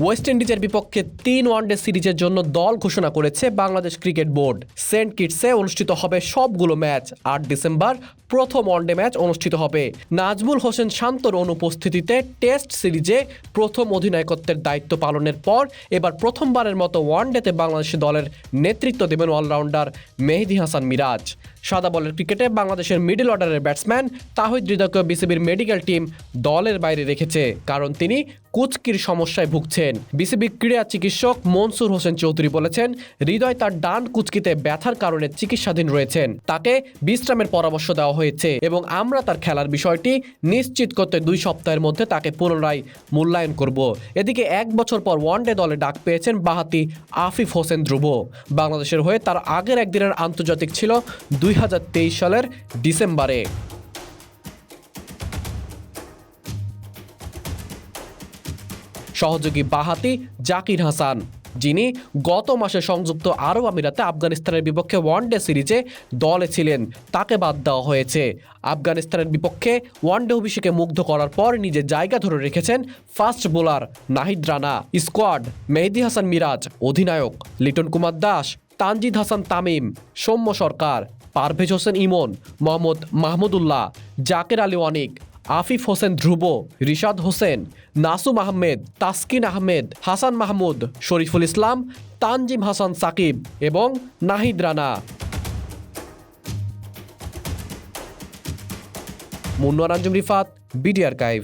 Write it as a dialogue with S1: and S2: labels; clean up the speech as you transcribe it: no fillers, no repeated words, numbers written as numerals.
S1: West ইন্ডিজের বিপক্ষে 3 one day সিরিজের জন্য দল ঘোষণা করেছে বাংলাদেশ ক্রিকেট বোর্ড। সেন্ট কিটসে অনুষ্ঠিত হবে সবগুলো ম্যাচ। 8 ডিসেম্বর প্রথম ওয়ানডে ম্যাচ অনুষ্ঠিত হবে। নাজমুল হোসেন শান্তর অনুপস্থিতিতে টেস্ট সিরিজে প্রথম অধিনায়কত্বের দায়িত্ব পালনের পর এবার প্রথমবারের মতো ওয়ানডেতে বাংলাদেশ দলের নেতৃত্ব দেবেন অলরাউন্ডার মেহেদী হাসান মিরাজ। সাদা বলের ক্রিকেটে বাংলাদেশের মিডল অর্ডারের ব্যাটসম্যান তাহিদ হৃদয়কে বিসিবির মেডিকেল টিম দলের বাইরে রেখেছে, কারণ তিনি কুচকির সমস্যায় ভুগছেন। বিসিবি ক্রীড়া চিকিৎসক মনসুর হোসেন চৌধুরী বলেছেন, হৃদয় তার ডান কুচকিতে ব্যথার কারণে চিকিৎসাধীন রয়েছেন। তাকে বিশ্রামের পরামর্শ দেওয়া হয়েছে এবং আমরা তার খেলার বিষয়টি নিশ্চিত করতে 2 সপ্তাহের মধ্যে তাকে পুনরায় মূল্যায়ন করব। এদিকে 1 বছর পর ওয়ানডে দলে ডাক পেয়েছেন বাঁহাতি আফিফ হোসেন ধ্রুব। বাংলাদেশের হয়ে তার আগের একদিনের আন্তর্জাতিক ছিল 2023 সালের ডিসেম্বরে। সহযোগী বাঁহাতি জাকির হাসান, যিনি গত মাসে সংযুক্ত আরব আমিরাতে আফগানিস্তানের বিপক্ষে ওয়ানডে সিরিজে দলে ছিলেন, তাকে বাদ দেওয়া হয়েছে। আফগানিস্তানের বিপক্ষে ওয়ানডে অভিষেকে মুগ্ধ করার পর নিজের জায়গা ধরে রেখেছেন fast bowler Nahid Rana. Squad Mehedi Hasan Miraz, অধিনায়ক লিটন কুমার দাস, তানজিদ হাসান তামিম, সৌম্য সরকার, পারভেজ হোসেন ইমন, মোহাম্মদ মাহমুদুল্লাহ, জাকের আলী অনিক, আফিফ হোসেন ধ্রুব, রিশাদ হোসেন, নাসুম আহমেদ, তাসকিন আহমেদ, হাসান মাহমুদ, শরীফুল ইসলাম, তানজিম হাসান সাকিব এবং নাহিদ রানা। মুন্নার আঞ্জুম রিফাত, বিডি আর্কাইভ।